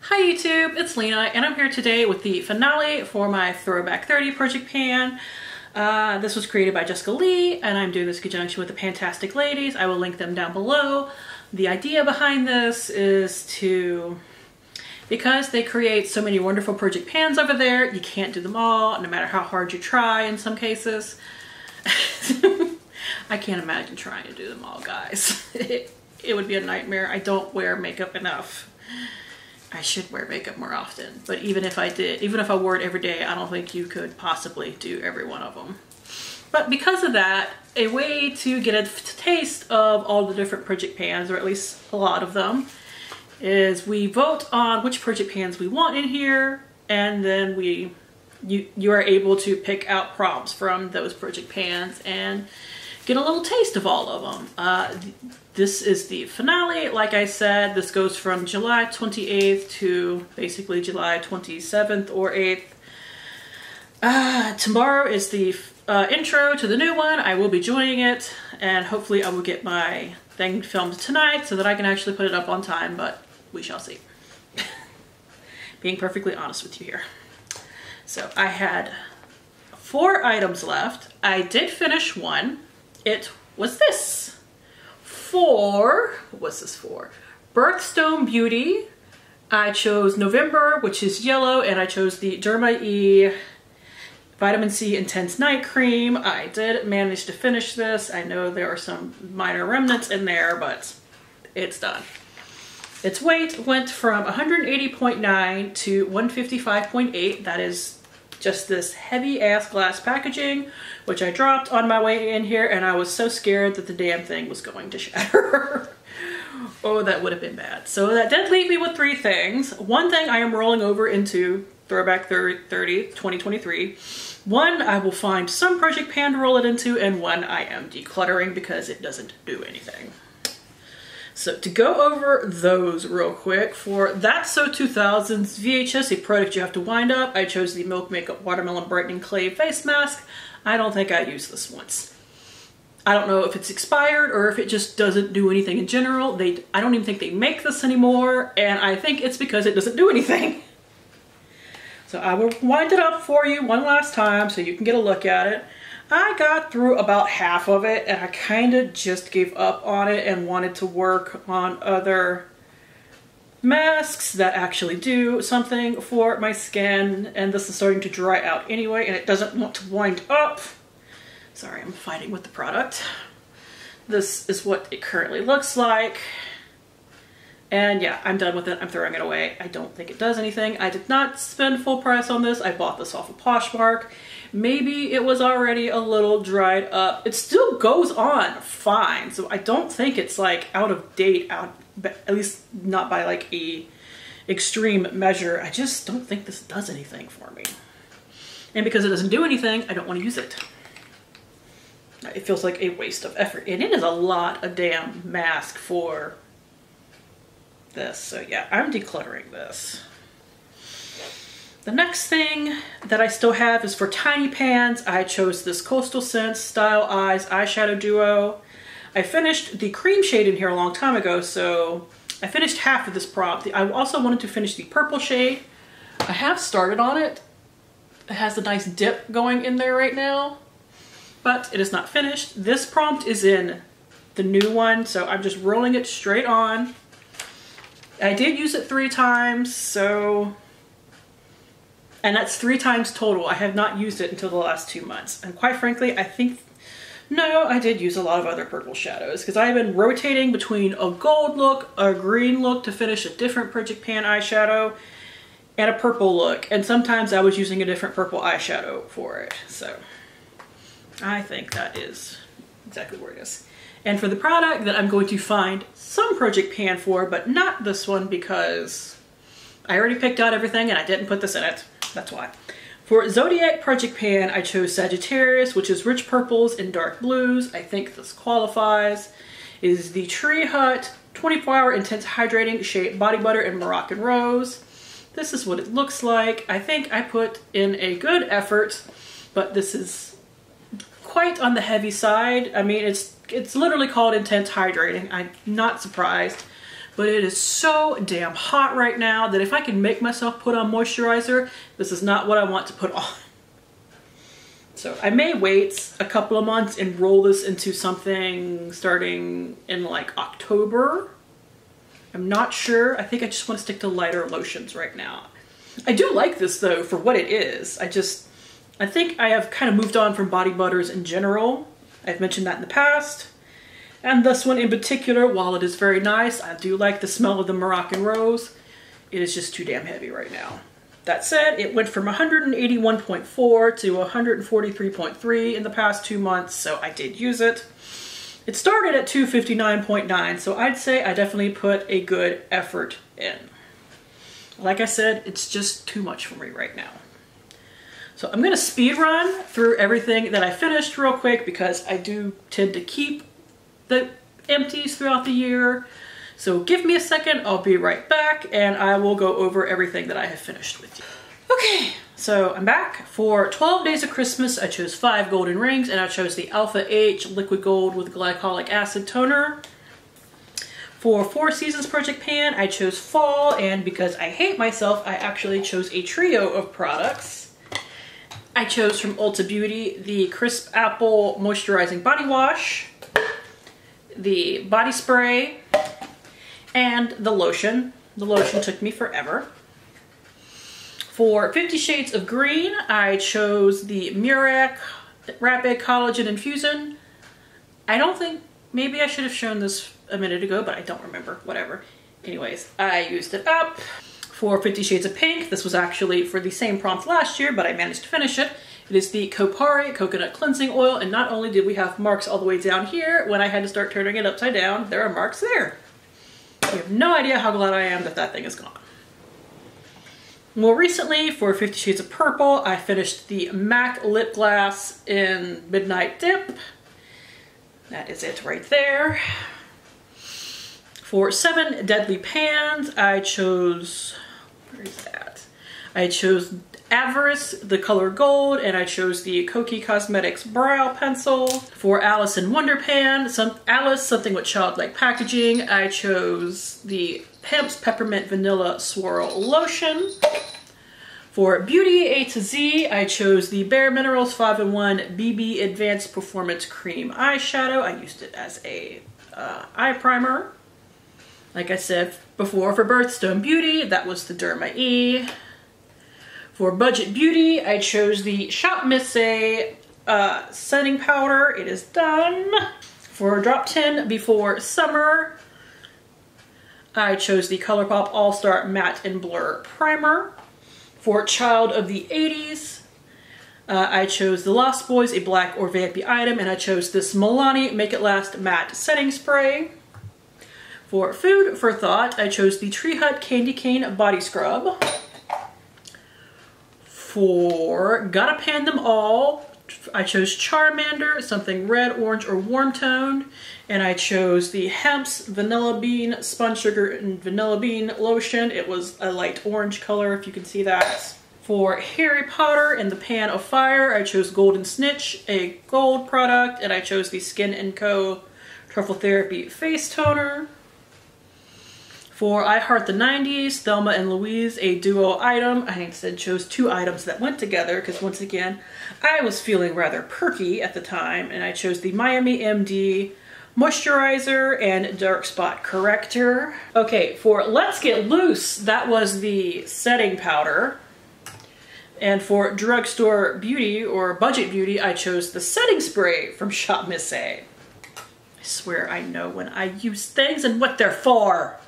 Hi YouTube, it's Lena and I'm here today with the finale for my Throwback 30 project pan. This was created by Jessica Lee and I'm doing this in conjunction with the PANtastic ladies. I will link them down below. The idea behind this is because they create so many wonderful project pans over there, you can't do them all no matter how hard you try in some cases. I can't imagine trying to do them all, guys. It would be a nightmare. I don't wear makeup enough. I should wear makeup more often, but even if I did, even if I wore it every day, I don't think you could possibly do every one of them. But because of that, a way to get a taste of all the different project pans, or at least a lot of them, is we vote on which project pans we want in here, and then you are able to pick out prompts from those project pans and get a little taste of all of them. This is the finale. Like I said, this goes from July 28th to basically July 27th or 8th. Tomorrow is the intro to the new one. I will be joining it, and hopefully I will get my thing filmed tonight so that I can actually put it up on time, but we shall see. Being perfectly honest with you here. So I had 4 items left. I did finish one. It was this. What's this for? Birthstone Beauty. I chose November, which is yellow, and I chose the Derma E Vitamin C Intense Night Cream. I did manage to finish this. I know there are some minor remnants in there, but it's done. Its weight went from 180.9 to 155.8. That is just this heavy ass glass packaging, which I dropped on my way in here, and I was so scared that the damn thing was going to shatter. Oh, that would have been bad. So that did leave me with 3 things. One thing I am rolling over into Throwback 30 2023. One I will find some project pan to roll it into, and one I am decluttering because it doesn't do anything. So to go over those real quick, for That's So 2000's VHS, a product you have to wind up, I chose the Milk Makeup Watermelon Brightening Clay Face Mask. I don't think I used this once. I don't know if it's expired or if it just doesn't do anything in general. I don't even think they make this anymore, and I think it's because it doesn't do anything. So I will wind it up for you one last time so you can get a look at it. I got through about half of it and I kind of just gave up on it and wanted to work on other masks that actually do something for my skin, and this is starting to dry out anyway and it doesn't want to wind up. Sorry, I'm fighting with the product. This is what it currently looks like. And yeah, I'm done with it. I'm throwing it away. I don't think it does anything. I did not spend full price on this. I bought this off of Poshmark. Maybe it was already a little dried up. It still goes on fine. So I don't think it's like out of date, at least not by like a extreme measure. I just don't think this does anything for me. And because it doesn't do anything, I don't want to use it. It feels like a waste of effort. And it is a lot of damn mask for this. So yeah, I'm decluttering this. The next thing that I still have is for tiny pans. I chose this Coastal Scents Style Eyes Eyeshadow Duo. I finished the cream shade in here a long time ago, so I finished half of this prompt. I also wanted to finish the purple shade. I have started on it. It has a nice dip going in there right now, but it is not finished. This prompt is in the new one, so I'm just rolling it straight on. I did use it 3 times, so... and that's 3 times total. I have not used it until the last 2 months. And quite frankly, I think, no, I did use a lot of other purple shadows because I've been rotating between a gold look, a green look to finish a different project pan eyeshadow, and a purple look. And sometimes I was using a different purple eyeshadow for it. So I think that is exactly where it is. And for the product that I'm going to find some project pan for, but not this one because I already picked out everything and I didn't put this in it. That's why. For Zodiac Project Pan, I chose Sagittarius, which is rich purples and dark blues. I think this qualifies. It is the Tree Hut 24-Hour Intense Hydrating Shea Body Butter in Moroccan Rose. This is what it looks like. I think I put in a good effort, but this is quite on the heavy side. I mean, it's literally called Intense Hydrating. I'm not surprised. but it is so damn hot right now that if I can make myself put on moisturizer, this is not what I want to put on. So I may wait a couple of months and roll this into something starting in like October. I'm not sure. I think I just want to stick to lighter lotions right now. I do like this though for what it is. I think I have kind of moved on from body butters in general. I've mentioned that in the past. And this one in particular, while it is very nice, I do like the smell of the Moroccan rose. It is just too damn heavy right now. That said, it went from 181.4 to 143.3 in the past 2 months, so I did use it. It started at 259.9, so I'd say I definitely put a good effort in. Like I said, it's just too much for me right now. So I'm gonna speed run through everything that I finished real quick because I do tend to keep the empties throughout the year. So give me a second, I'll be right back and I will go over everything that I have finished with you. Okay, so I'm back. For 12 Days of Christmas, I chose 5 golden rings and I chose the Alpha H Liquid Gold with Glycolic Acid Toner. For 4 Seasons Project Pan, I chose Fall, and because I hate myself, I actually chose a trio of products. I chose from Ulta Beauty the Crisp Apple Moisturizing Body Wash, the body spray, and the lotion. The lotion took me forever. For 50 Shades of Green, I chose the Murad Rapid Collagen Infusion. I don't think, maybe I should have shown this a minute ago, but I don't remember, whatever. Anyways, I used it up. For 50 Shades of Pink, this was actually for the same prompt last year, but I managed to finish it. It is the Kopari Coconut Cleansing Oil, and not only did we have marks all the way down here, when I had to start turning it upside down, there are marks there. You have no idea how glad I am that that thing is gone. More recently, for 50 Shades of Purple, I finished the MAC Lip Glass in Midnight Dip. That is it right there. For 7 Deadly Pans, I chose, where is that? I chose Avarice, the color gold, and I chose the Kokie Cosmetics brow pencil. For Alice in Wonderpan, Alice, something with childlike packaging, I chose the Hempz Peppermint Vanilla Swirl Lotion. For Beauty A to Z, I chose the Bare Minerals 5-in-1 BB Advanced Performance Cream Eyeshadow. I used it as a eye primer. Like I said before, for Birthstone Beauty, that was the Derma E. For Budget Beauty, I chose the Shopmissa setting powder. It is done. For Drop 10 Before Summer, I chose the ColourPop All-Star Matte and Blur Primer. For Child of the 80s, I chose the Lost Boys, a black or vampy item, and I chose this Milani Make It Last Matte Setting Spray. For Food for Thought, I chose the Tree Hut Candy Cane Body Scrub. For Gotta Pan Them All, I chose Charmander, something red, orange, or warm toned, and I chose the Hempz Vanilla Bean Spun Sugar and Vanilla Bean Lotion. It was a light orange color, if you can see that. For Harry Potter and the Pan of Fire, I chose Golden Snitch, a gold product, and I chose the Skin & Co. Truffle Therapy Face Toner. For I Heart the 90s, Thelma and Louise, a duo item. I instead chose 2 items that went together because once again, I was feeling rather perky at the time, and I chose the Miami MD Moisturizer and Dark Spot Corrector. Okay, for Let's Get Loose, that was the setting powder. And for Drugstore Beauty or Budget Beauty, I chose the setting spray from Shopmissa. I swear I know when I use things and what they're for.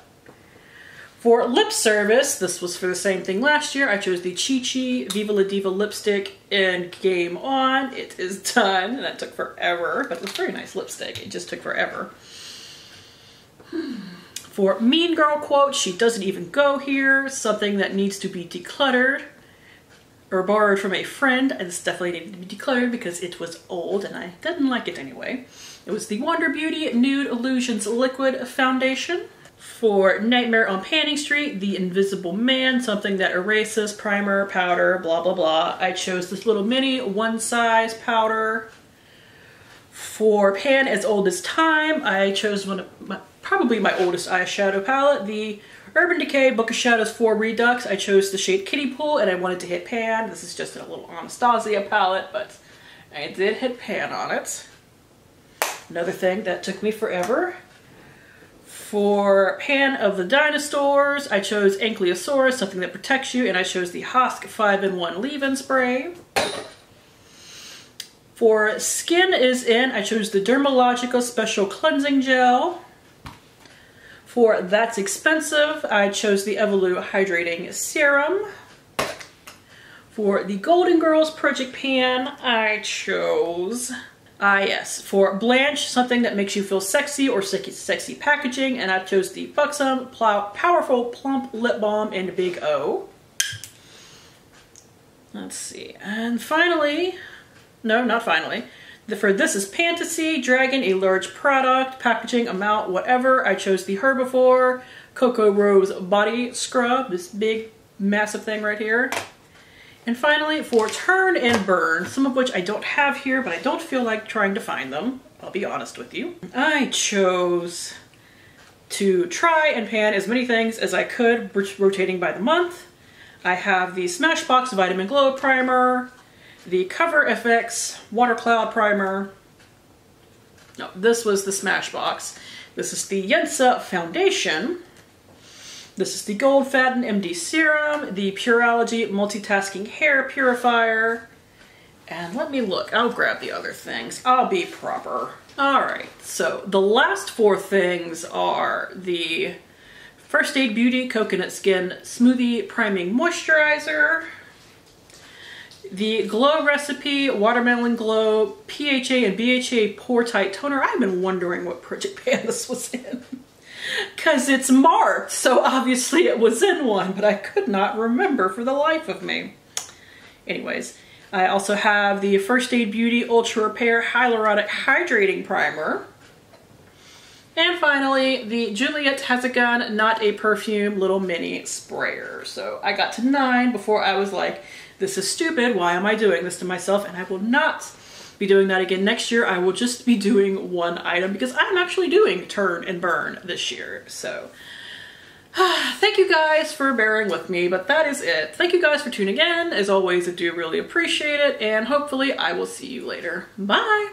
For lip service, this was for the same thing last year. I chose the Chi Chi Viva La Diva lipstick in Game On. It is done, and that took forever, but it was a very nice lipstick. It just took forever. For Mean Girl quote, she doesn't even go here. Something that needs to be decluttered or borrowed from a friend. And this definitely needed to be decluttered because it was old and I didn't like it anyway. It was the Wonder Beauty Nude Illusions Liquid Foundation. For Nightmare on Panning Street, the Invisible Man, something that erases, primer, powder, blah, blah, blah. I chose this little mini one size powder. For Pan As Old As Time, I chose one of my probably my oldest eyeshadow palette, the Urban Decay Book of Shadows 4 Redux. I chose the shade Kiddie Pool and I wanted to hit pan. This is just a little Anastasia palette, but I did hit pan on it. Another thing that took me forever. For Pan of the Dinosaurs, I chose Ankylosaurus, something that protects you, and I chose the Hosk 5-in-1 Leave-In Spray. For Skin is In, I chose the Dermalogica Special Cleansing Gel. For That's Expensive, I chose the Evolue Hydrating Serum. For the Golden Girls Project Pan, I chose... yes, for Blanche, something that makes you feel sexy or sexy packaging, and I chose the Buxom Powerful Plump Lip Balm in Big O. Let's see, and finally, no, not finally, for This Is Fantasy, Dragon, a large product, packaging, amount, whatever, I chose the Herbivore Cocoa Rose Body Scrub, this big, massive thing right here. And finally, for Turn and Burn, some of which I don't have here, but I don't feel like trying to find them. I'll be honest with you. I chose to try and pan as many things as I could, rotating by the month. I have the Smashbox Vitamin Glow Primer, the Cover FX Water Cloud Primer. No, this was the Smashbox. This is the Yensa Foundation. This is the Gold Fatten MD Serum, the Pureology Multitasking Hair Purifier, and let me look. I'll grab the other things. I'll be proper. Alright, so the last four things are the First Aid Beauty Coconut Skin Smoothie Priming Moisturizer, the Glow Recipe Watermelon Glow PHA and BHA Pore Tight Toner. I've been wondering what Project Pan this was in. Because it's marked, so obviously it was in one, but I could not remember for the life of me. Anyways, I also have the First Aid Beauty Ultra Repair Hyaluronic Hydrating Primer. And finally, the Juliette Has a Gun Not a Perfume Little Mini Sprayer. So I got to 9 before I was like, this is stupid, why am I doing this to myself? And I will not be doing that again next year. I will just be doing one item because I'm actually doing Turn and Burn this year. So thank you guys for bearing with me, but that is it. Thank you guys for tuning in. As always, I do really appreciate it, and hopefully I will see you later. Bye!